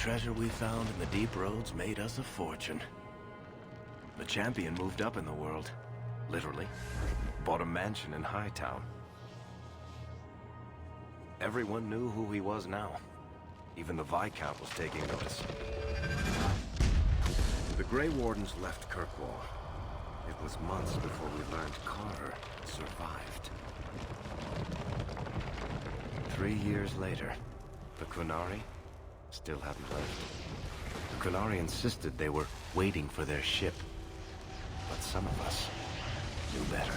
treasure we found in the deep roads made us a fortune. The champion moved up in the world, literally. Bought a mansion in Hightown. Everyone knew who he was now. Even the viscount was taking notice. The Grey Wardens left Kirkwall. It was months before we learned Carter survived. 3 years later, the Qunari still hadn't left. The Qunari insisted they were waiting for their ship. But some of us knew better.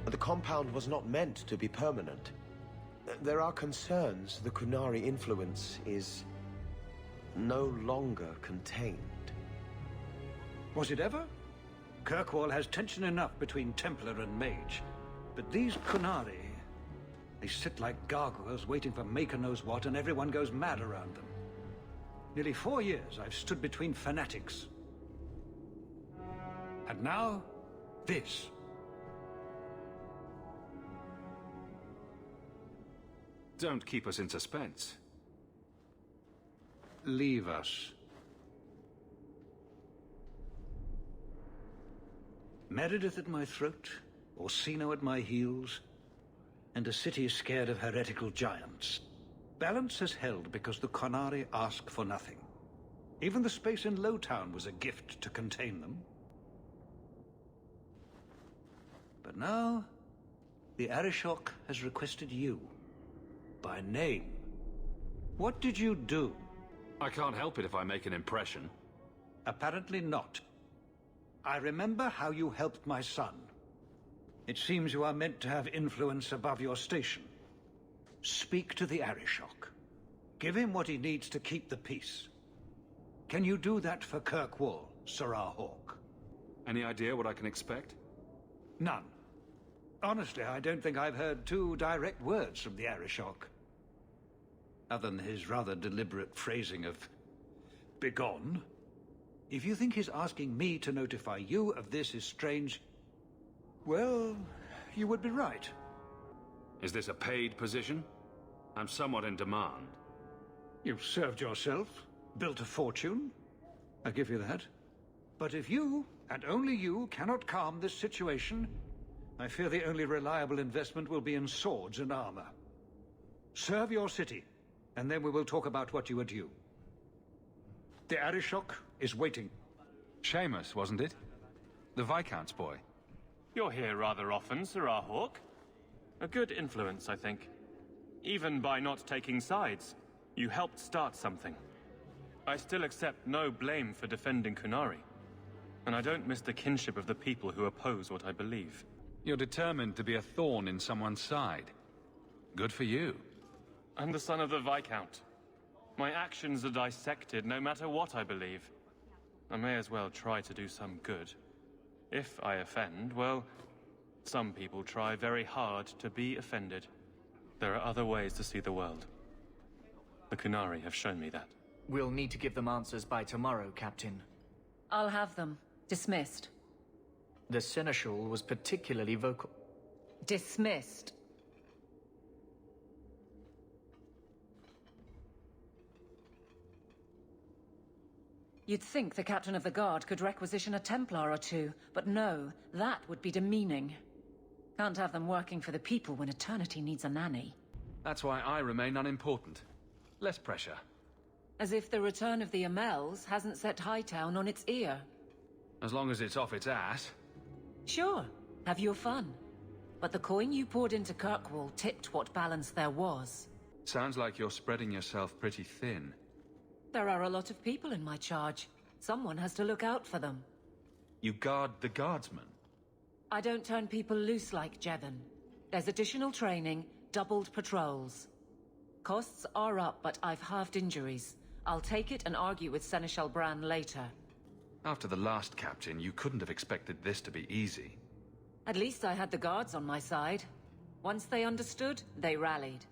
The compound was not meant to be permanent. There are concerns the Qunari influence is no longer contained. Was it ever? Kirkwall has tension enough between Templar and Mage. But these Qunari, they sit like gargoyles waiting for Maker knows what, and everyone goes mad around them. Nearly 4 years I've stood between fanatics. And now, this. Don't keep us in suspense. Leave us. Meredith at my throat, Orsino at my heels, and a city scared of heretical giants. Balance has held because the Qunari ask for nothing. Even the space in Lowtown was a gift to contain them. But now, the Arishok has requested you. By name. What did you do? I can't help it if I make an impression. Apparently not. I remember how you helped my son. It seems you are meant to have influence above your station. Speak to the Arishok. Give him what he needs to keep the peace. Can you do that for Kirkwall, Sirrah Hawke? Any idea what I can expect? None. Honestly, I don't think I've heard 2 direct words from the Arishok. Other than his rather deliberate phrasing of begone. If you think his asking me to notify you of this is strange, well, you would be right. Is this a paid position? I'm somewhat in demand. You've served yourself, built a fortune. I give you that. But if you, and only you, cannot calm this situation, I fear the only reliable investment will be in swords and armor. Serve your city, and then we will talk about what you are due. The Arishok is waiting. Seamus, wasn't it? The Viscount's boy. You're here rather often, Sirrah Hawke. A good influence, I think. Even by not taking sides, you helped start something. I still accept no blame for defending Qunari. And I don't miss the kinship of the people who oppose what I believe. You're determined to be a thorn in someone's side. Good for you. I'm the son of the Viscount. My actions are dissected no matter what I believe. I may as well try to do some good. If I offend, well, some people try very hard to be offended. There are other ways to see the world. The Qunari have shown me that. We'll need to give them answers by tomorrow, Captain. I'll have them. Dismissed. The Seneschal was particularly vocal. Dismissed. You'd think the Captain of the Guard could requisition a Templar or 2, but no, that would be demeaning. Can't have them working for the people when eternity needs a nanny. That's why I remain unimportant. Less pressure. As if the return of the Amels hasn't set Hightown on its ear. As long as it's off its ass. Sure, have your fun. But the coin you poured into Kirkwall tipped what balance there was. Sounds like you're spreading yourself pretty thin. There are a lot of people in my charge. Someone has to look out for them. You guard the guardsmen? I don't turn people loose like Jevon. There's additional training, doubled patrols. Costs are up, but I've halved injuries. I'll take it and argue with Seneschal Bran later. After the last captain, you couldn't have expected this to be easy. At least I had the guards on my side. Once they understood, they rallied.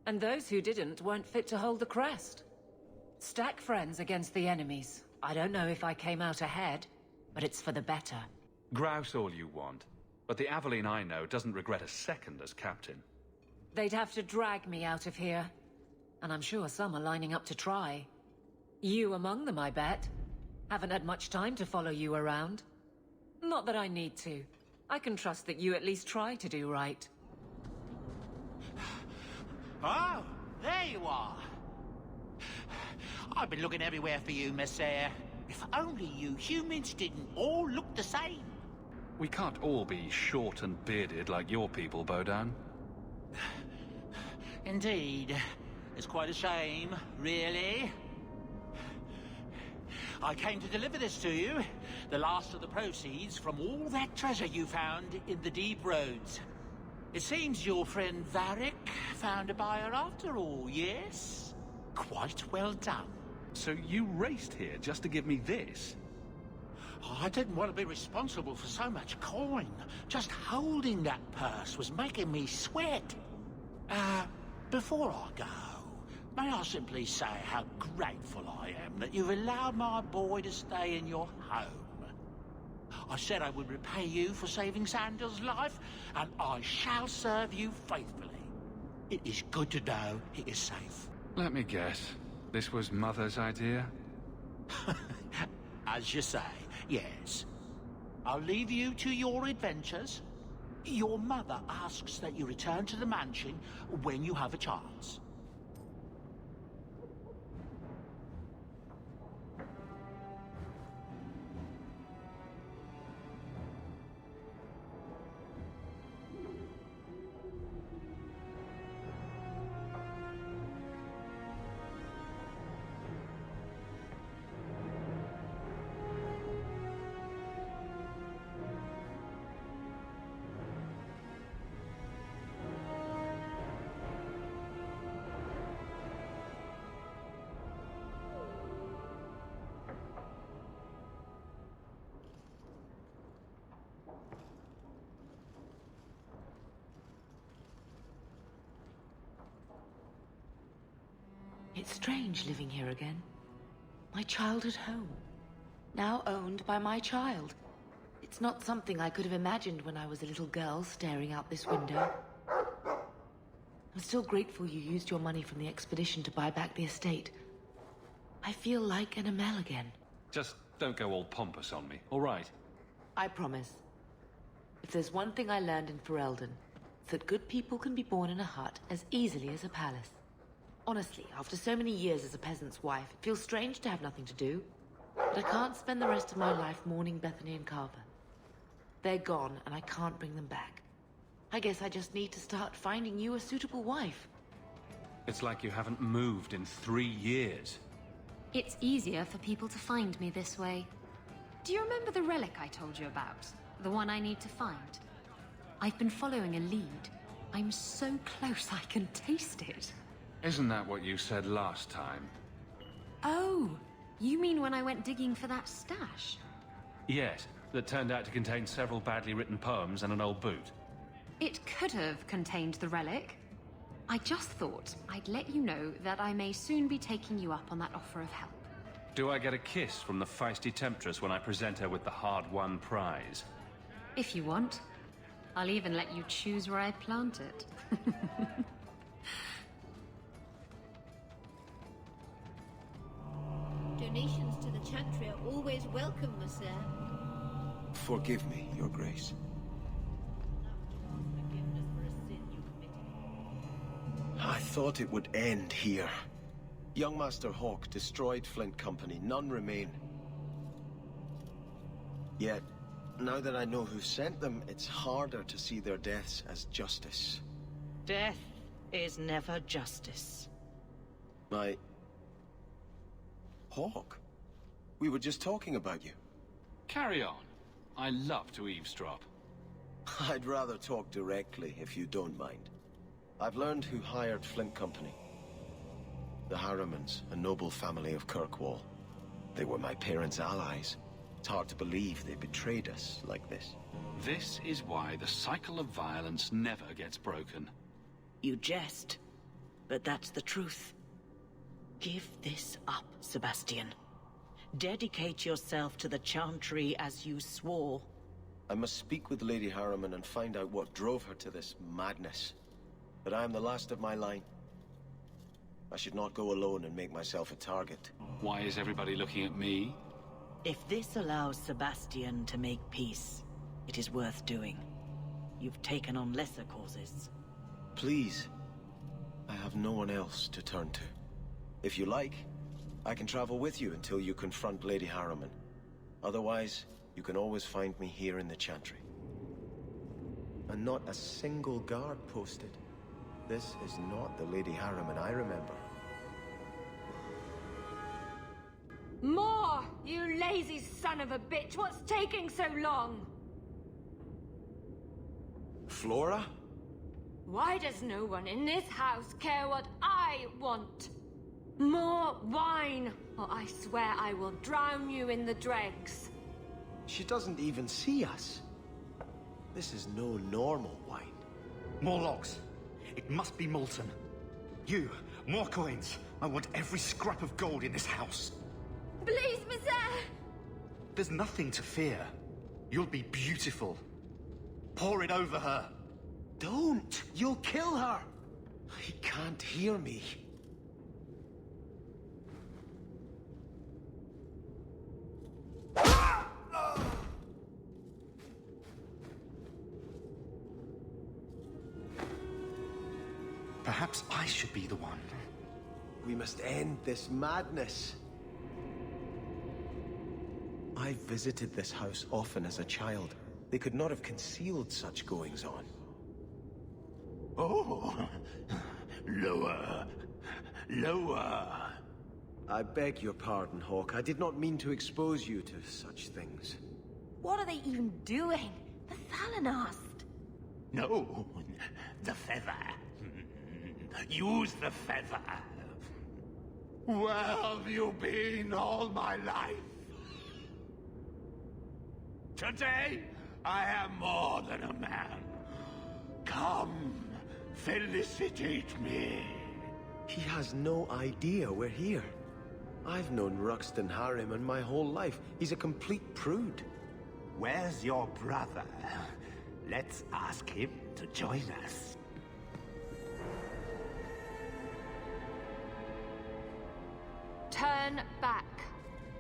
And those who didn't weren't fit to hold the crest. Stack friends against the enemies. I don't know if I came out ahead, but it's for the better. Grouse all you want, but the Aveline I know doesn't regret a second as captain. They'd have to drag me out of here. And I'm sure some are lining up to try. You among them, I bet. Haven't had much time to follow you around. Not that I need to. I can trust that you at least try to do right. Oh, there you are. I've been looking everywhere for you, Messiah. If only you humans didn't all look the same. We can't all be short and bearded like your people, Bodan. Indeed. It's quite a shame, really. I came to deliver this to you. The last of the proceeds from all that treasure you found in the deep roads. It seems your friend Varric found a buyer after all, yes? Quite well done. So you raced here just to give me this? I didn't want to be responsible for so much coin. Just holding that purse was making me sweat. Before I go, may I simply say how grateful I am that you've allowed my boy to stay in your home. I said I would repay you for saving Sandal's life, and I shall serve you faithfully. It is good to know he is safe. Let me guess. This was Mother's idea? As you say, yes. I'll leave you to your adventures. Your mother asks that you return to the mansion when you have a chance. It's strange living here again. My childhood home. Now owned by my child. It's not something I could have imagined when I was a little girl staring out this window. I'm still grateful you used your money from the expedition to buy back the estate. I feel like an Amel again. Just don't go all pompous on me, all right? I promise. If there's one thing I learned in Ferelden, it's that good people can be born in a hut as easily as a palace. Honestly, after so many years as a peasant's wife, it feels strange to have nothing to do. But I can't spend the rest of my life mourning Bethany and Carver. They're gone, and I can't bring them back. I guess I just need to start finding you a suitable wife. It's like you haven't moved in 3 years. It's easier for people to find me this way. Do you remember the relic I told you about? The one I need to find? I've been following a lead. I'm so close I can taste it. Isn't that what you said last time? Oh, you mean when I went digging for that stash? Yes, that turned out to contain several badly written poems and an old boot. It could have contained the relic. I just thought I'd let you know that I may soon be taking you up on that offer of help. Do I get a kiss from the feisty temptress when I present her with the hard-won prize? If you want. I'll even let you choose where I plant it. Donations to the Chantry are always welcome, Monsieur. Forgive me, Your Grace. I thought it would end here. Young Master Hawke destroyed Flint Company. None remain. Yet, now that I know who sent them, it's harder to see their deaths as justice. Death is never justice. My... Hawke? We were just talking about you. Carry on. I love to eavesdrop. I'd rather talk directly, if you don't mind. I've learned who hired Flint Company. The Harrimans, a noble family of Kirkwall. They were my parents' allies. It's hard to believe they betrayed us like this. This is why the cycle of violence never gets broken. You jest, but that's the truth. Give this up, Sebastian. Dedicate yourself to the Chantry as you swore. I must speak with Lady Harriman and find out what drove her to this madness. But I am the last of my line. I should not go alone and make myself a target. Why is everybody looking at me? If this allows Sebastian to make peace, it is worth doing. You've taken on lesser causes. Please. I have no one else to turn to. If you like, I can travel with you until you confront Lady Harriman. Otherwise, you can always find me here in the Chantry. And not a single guard posted. This is not the Lady Harriman I remember. More! You lazy son of a bitch! What's taking so long? Flora? Why does no one in this house care what I want? More wine, or I swear I will drown you in the dregs. She doesn't even see us. This is no normal wine. More logs. It must be molten. You, more coins. I want every scrap of gold in this house. Please, Monsieur! There's nothing to fear. You'll be beautiful. Pour it over her. Don't! You'll kill her! He can't hear me. Perhaps I should be the one. We must end this madness. I visited this house often as a child. They could not have concealed such goings-on. Oh, lower, lower. I beg your pardon, Hawke. I did not mean to expose you to such things. What are they even doing? The Thalanast! No, the feather. Use the feather. Where have you been all my life? Today, I am more than a man. Come, felicitate me. He has no idea we're here. I've known Ruxton Harriman my whole life. He's a complete prude. Where's your brother? Let's ask him to join us. Turn back.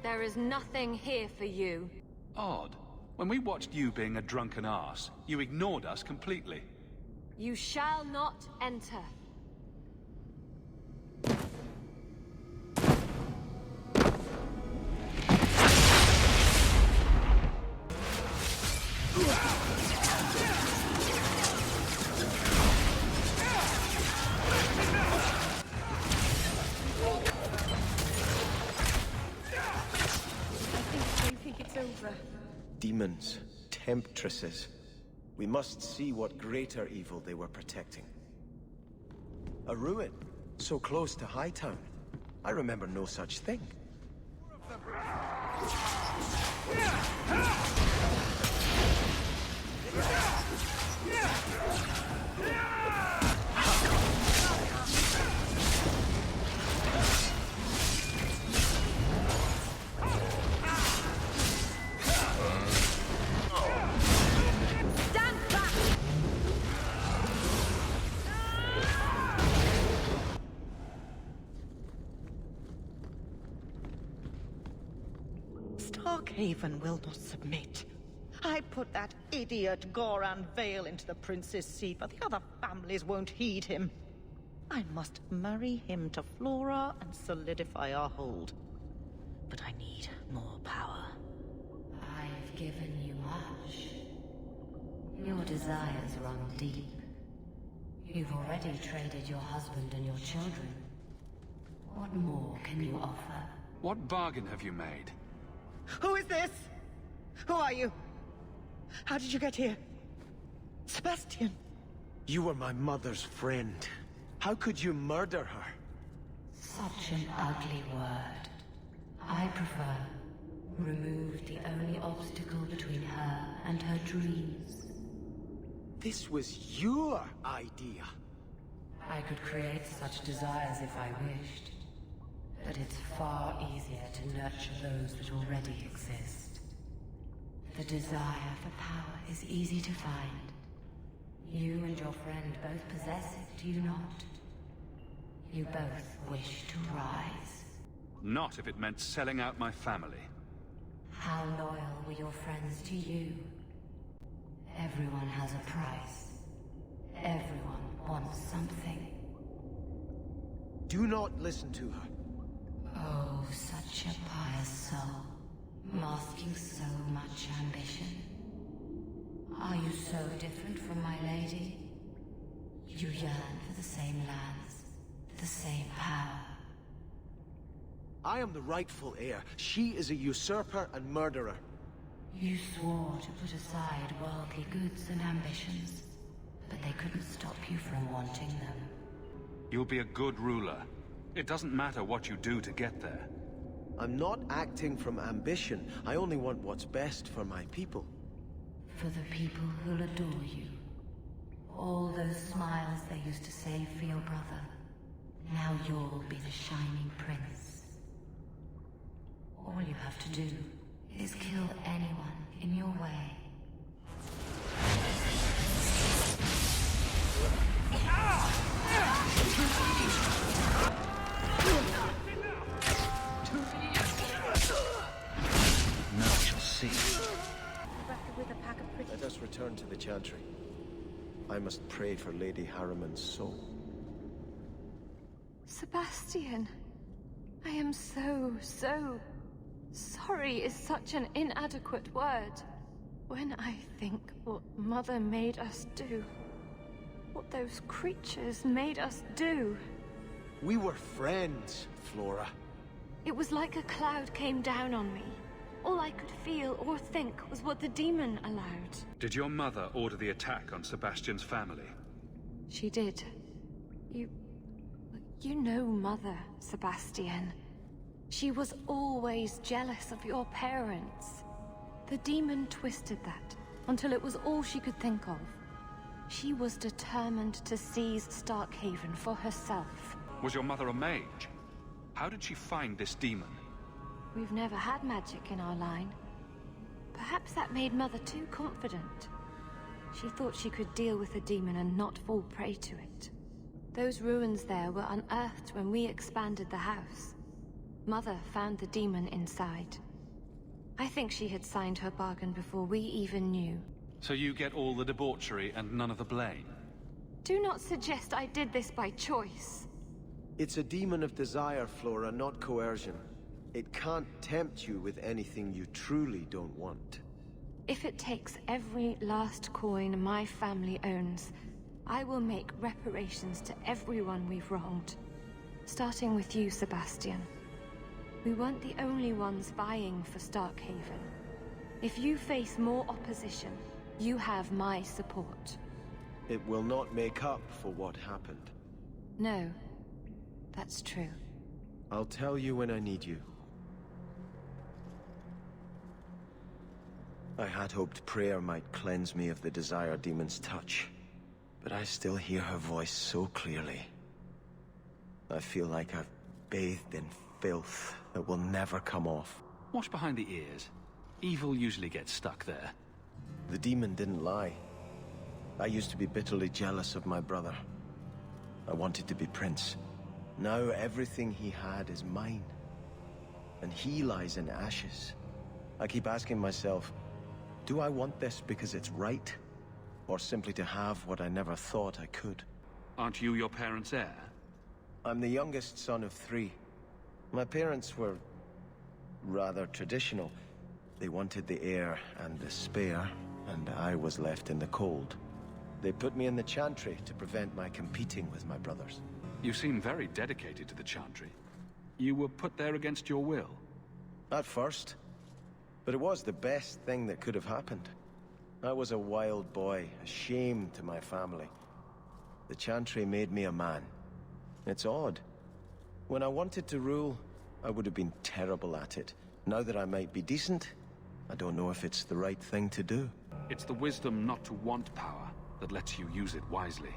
There is nothing here for you. Odd. When we watched you being a drunken arse, you ignored us completely. You shall not enter. Demons, temptresses. We must see what greater evil they were protecting. A ruin, so close to Hightown. I remember no such thing. Haven will not submit. I put that idiot Goran Vale into the prince's seat, but the other families won't heed him. I must marry him to Flora and solidify our hold. But I need more power. I've given you much. Your desires run deep. You've already traded your husband and your children. What more can you offer? What bargain have you made? Who is this? Who are you? How did you get here? Sebastian! You were my mother's friend. How could you murder her? Such an ugly word. I prefer remove the only obstacle between her and her dreams. This was your idea. I could create such desires if I wished. But it's far easier to nurture those that already exist. The desire for power is easy to find. You and your friend both possess it, do you not? You both wish to rise. Not if it meant selling out my family. How loyal were your friends to you? Everyone has a price. Everyone wants something. Do not listen to her. Oh, such a pious soul, masking so much ambition. Are you so different from my lady? You yearn for the same lands, the same power. I am the rightful heir. She is a usurper and murderer. You swore to put aside worldly goods and ambitions, but they couldn't stop you from wanting them. You'll be a good ruler. It doesn't matter what you do to get there. I'm not acting from ambition. I only want what's best for my people. For the people who'll adore you. All those smiles they used to save for your brother. Now you'll be the shining prince. All you have to do is kill anyone in your way. Now we shall see. Let us return to the Chantry. I must pray for Lady Harriman's soul. Sebastian, I am so sorry is such an inadequate word. When I think what Mother made us do, what those creatures made us do. We were friends, Flora. It was like a cloud came down on me. All I could feel or think was what the demon allowed. Did your mother order the attack on Sebastian's family? She did. You know Mother, Sebastian. She was always jealous of your parents. The demon twisted that until it was all she could think of. She was determined to seize Starkhaven for herself. Was your mother a mage? How did she find this demon? We've never had magic in our line. Perhaps that made Mother too confident. She thought she could deal with the demon and not fall prey to it. Those ruins there were unearthed when we expanded the house. Mother found the demon inside. I think she had signed her bargain before we even knew. So you get all the debauchery and none of the blame? Do not suggest I did this by choice. It's a demon of desire, Flora, not coercion. It can't tempt you with anything you truly don't want. If it takes every last coin my family owns, I will make reparations to everyone we've wronged. Starting with you, Sebastian. We weren't the only ones vying for Starkhaven. If you face more opposition, you have my support. It will not make up for what happened. No, that's true. I'll tell you when I need you. I had hoped prayer might cleanse me of the Desire Demon's touch, but I still hear her voice so clearly. I feel like I've bathed in filth that will never come off. Wash behind the ears. Evil usually gets stuck there. The demon didn't lie. I used to be bitterly jealous of my brother. I wanted to be prince. Now everything he had is mine. And he lies in ashes. I keep asking myself, do I want this because it's right? Or simply to have what I never thought I could? Aren't you your parents' heir? I'm the youngest son of 3. My parents were rather traditional. They wanted the heir and the spare, and I was left in the cold. They put me in the Chantry to prevent my competing with my brothers. You seem very dedicated to the Chantry. You were put there against your will. At first. But it was the best thing that could have happened. I was a wild boy, a shame to my family. The Chantry made me a man. It's odd. When I wanted to rule, I would have been terrible at it. Now that I might be decent, I don't know if it's the right thing to do. It's the wisdom not to want power that lets you use it wisely.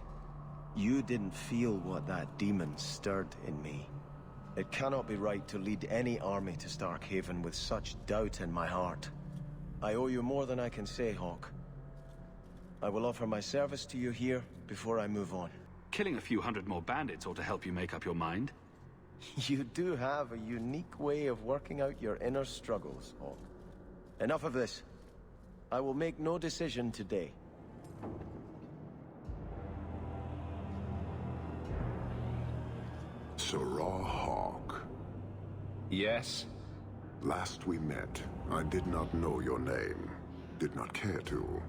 You didn't feel what that demon stirred in me. It cannot be right to lead any army to Starkhaven with such doubt in my heart. I owe you more than I can say, Hawke. I will offer my service to you here before I move on. Killing a few hundred more bandits ought to help you make up your mind. You do have a unique way of working out your inner struggles, Hawke. Enough of this. I will make no decision today. Sirrah Hawke. Yes? Last we met, I did not know your name. Did not care to.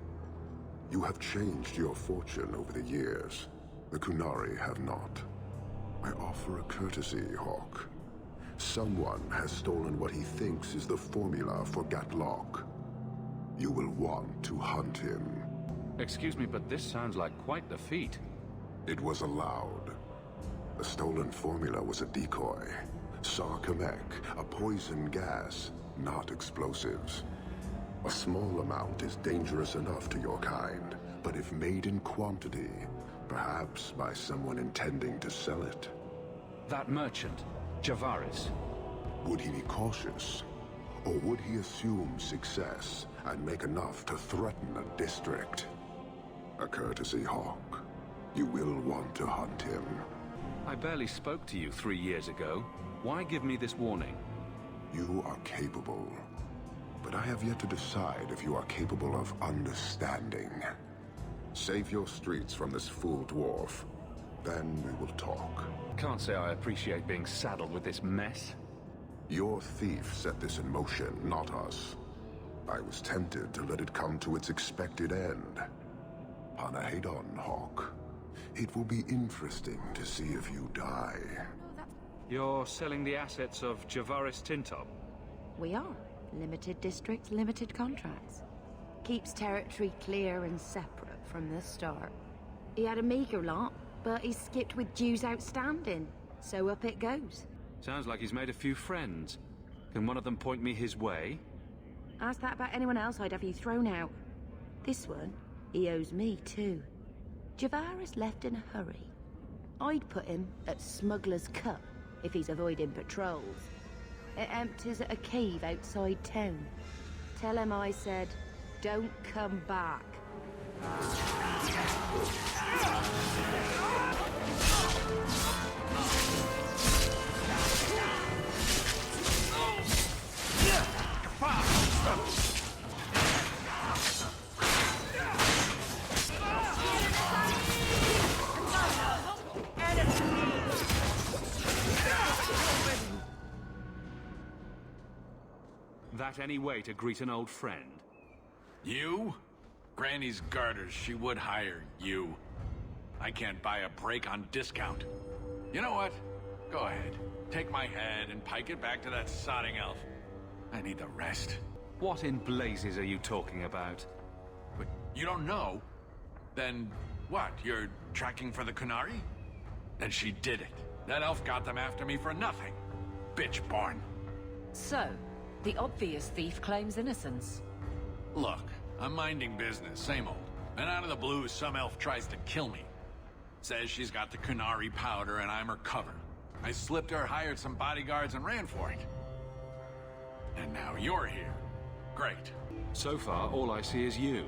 You have changed your fortune over the years. The Qunari have not. I offer a courtesy, Hawke. Someone has stolen what he thinks is the formula for Gatlock. You will want to hunt him. Excuse me, but this sounds like quite the feat. It was allowed. The stolen formula was a decoy. Sarkamek, a poison gas, not explosives. A small amount is dangerous enough to your kind, but if made in quantity, perhaps by someone intending to sell it. That merchant, Javaris. Would he be cautious? Or would he assume success and make enough to threaten a district? A courtesy, Hawke. You will want to hunt him. I barely spoke to you 3 years ago. Why give me this warning? You are capable. But I have yet to decide if you are capable of understanding. Save your streets from this fool dwarf. Then we will talk. Can't say I appreciate being saddled with this mess. Your thief set this in motion, not us. I was tempted to let it come to its expected end. Panahedon, Hawke. It will be interesting to see if you die. You're selling the assets of Javaris Tintop? We are. Limited districts, limited contracts. Keeps territory clear and separate from the start. He had a meager lot, but he skipped with dues outstanding. So up it goes. Sounds like he's made a few friends. Can one of them point me his way? Ask that about anyone else, I'd have you thrown out. This one, he owes me too. Javaris left in a hurry. I'd put him at Smuggler's Cut if he's avoiding patrols. It empties at a cave outside town. Tell him I said, don't come back. That any way to greet an old friend? You? Granny's garters, she would hire you. I can't buy a break on discount. You know what? Go ahead. Take my head and pike it back to that sodding elf. I need the rest. What in blazes are you talking about? But you don't know? Then what? You're tracking for the Qunari? Then she did it. That elf got them after me for nothing. Bitch born. So, the obvious thief claims innocence. Look, I'm minding business, same old. And out of the blue, some elf tries to kill me. Says she's got the Qunari powder and I'm her cover. I slipped her, hired some bodyguards, and ran for it. And now you're here. Great. So far, all I see is you.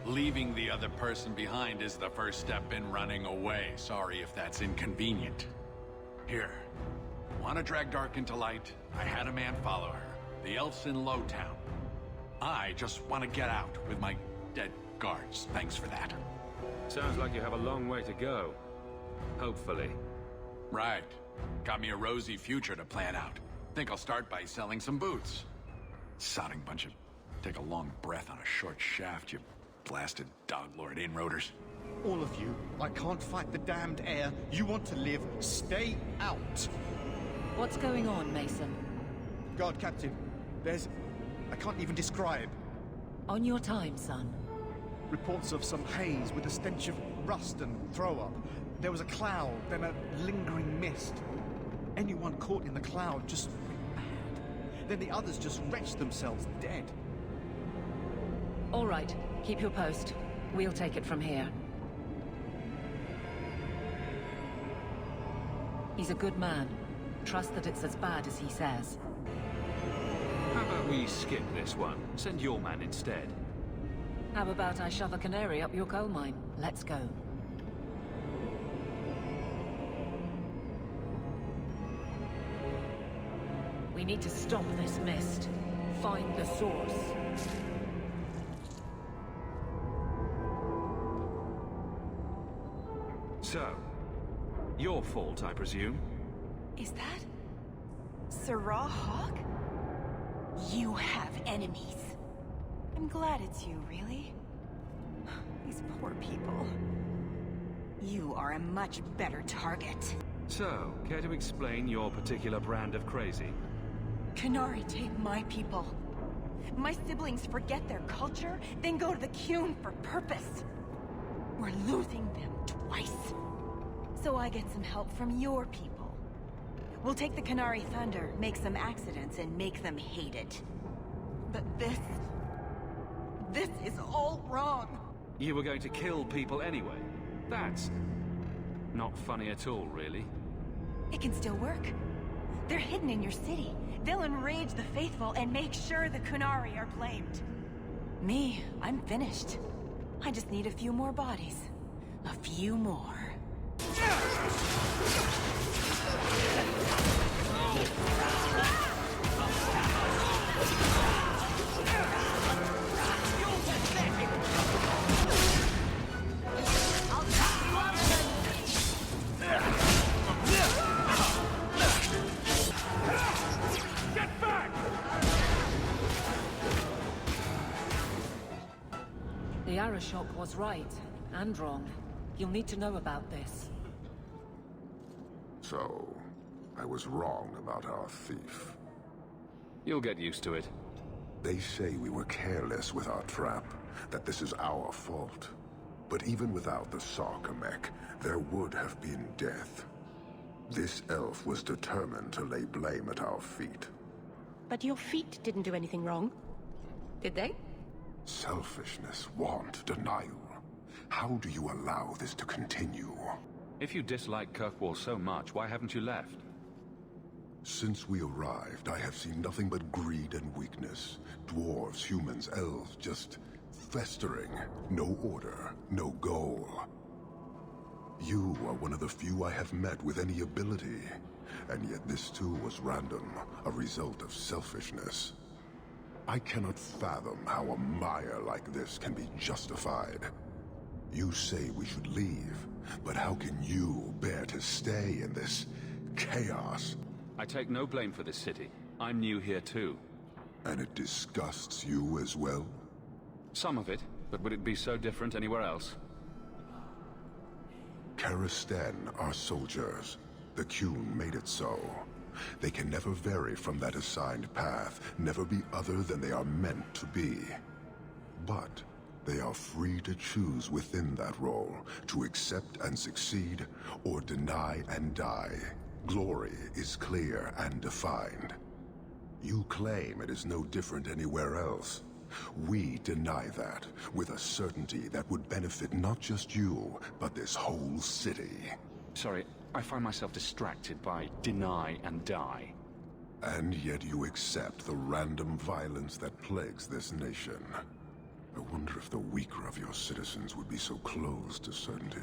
Leaving the other person behind is the first step in running away. Sorry if that's inconvenient. Here. Want to drag Dark into light? I had a man follow her. The elf's in Lowtown. I just want to get out with my dead guards. Thanks for that. Sounds like you have a long way to go. Hopefully. Right. Got me a rosy future to plan out. Think I'll start by selling some boots. Sodding bunch of... Take a long breath on a short shaft, you blasted dog-lord inroaders. All of you, I can't fight the damned air. You want to live, stay out. What's going on, Mason? Guard Captain, there's I can't even describe. On your time, son. Reports of some haze with a stench of rust and throw-up. There was a cloud, then a lingering mist. Anyone caught in the cloud just went mad. Then the others just wretched themselves dead. All right, keep your post. We'll take it from here. He's a good man. Trust that it's as bad as he says. How about we skip this one? Send your man instead. How about I shove a canary up your coal mine? Let's go. We need to stop this mist. Find the source. So, your fault, I presume? Is that Sirrah Hawke? You have enemies. I'm glad it's you, really. These poor people. You are a much better target. So, care to explain your particular brand of crazy? Qunari take my people. My siblings forget their culture, then go to the Qun for purpose. We're losing them twice. So I get some help from your people. We'll take the Qunari Thunder, make some accidents, and make them hate it. But this is all wrong. You were going to kill people anyway. That's not funny at all, really. It can still work. They're hidden in your city. They'll enrage the faithful and make sure the Qunari are blamed. Me, I'm finished. I just need a few more bodies. A few more. The Arashok was right, and wrong. You'll need to know about this. So, I was wrong about our thief. You'll get used to it. They say we were careless with our trap, that this is our fault. But even without the Sarkamek, there would have been death. This elf was determined to lay blame at our feet. But your feet didn't do anything wrong, did they? Selfishness, want, denial. How do you allow this to continue? If you dislike Kirkwall so much, why haven't you left? Since we arrived, I have seen nothing but greed and weakness. Dwarves, humans, elves, just festering. No order, no goal. You are one of the few I have met with any ability. And yet this too was random, a result of selfishness. I cannot fathom how a mire like this can be justified. You say we should leave, but how can you bear to stay in this chaos? I take no blame for this city. I'm new here too. And it disgusts you as well? Some of it, but would it be so different anywhere else? Karistan are soldiers. The Qun made it so. They can never vary from that assigned path, never be other than they are meant to be. But they are free to choose within that role, to accept and succeed, or deny and die. Glory is clear and defined. You claim it is no different anywhere else. We deny that, with a certainty that would benefit not just you, but this whole city. Sorry, I find myself distracted by deny and die. And yet you accept the random violence that plagues this nation. I wonder if the weaker of your citizens would be so close to certainty.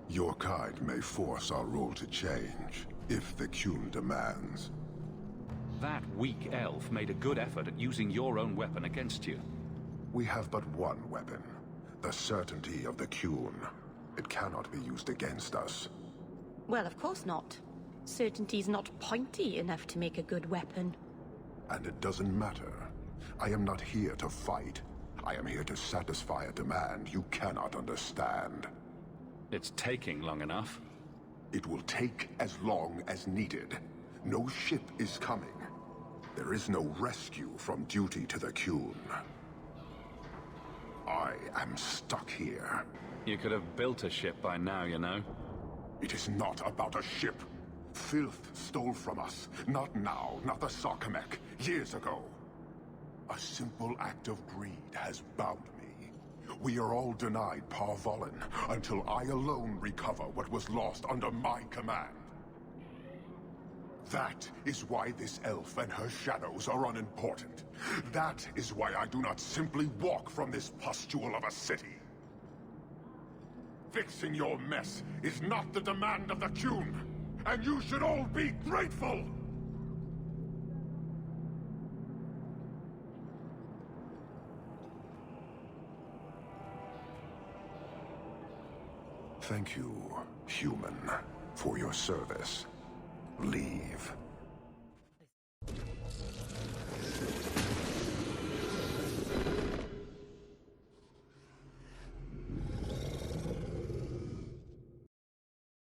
Your kind may force our role to change, if the Qun demands. That weak elf made a good effort at using your own weapon against you. We have but one weapon. The certainty of the Qun. It cannot be used against us. Well, of course not. Certainty's not pointy enough to make a good weapon. And it doesn't matter. I am not here to fight. I am here to satisfy a demand you cannot understand. It's taking long enough. It will take as long as needed. No ship is coming. There is no rescue from duty to the Qun. I am stuck here. You could have built a ship by now, you know. It is not about a ship. Filth stole from us. Not now, not the Sarkamek. Years ago. A simple act of greed has bound me. We are all denied Parvolin until I alone recover what was lost under my command. That is why this elf and her shadows are unimportant. That is why I do not simply walk from this pustule of a city. Fixing your mess is not the demand of the Qun, and you should all be grateful! Thank you, human, for your service. Leave.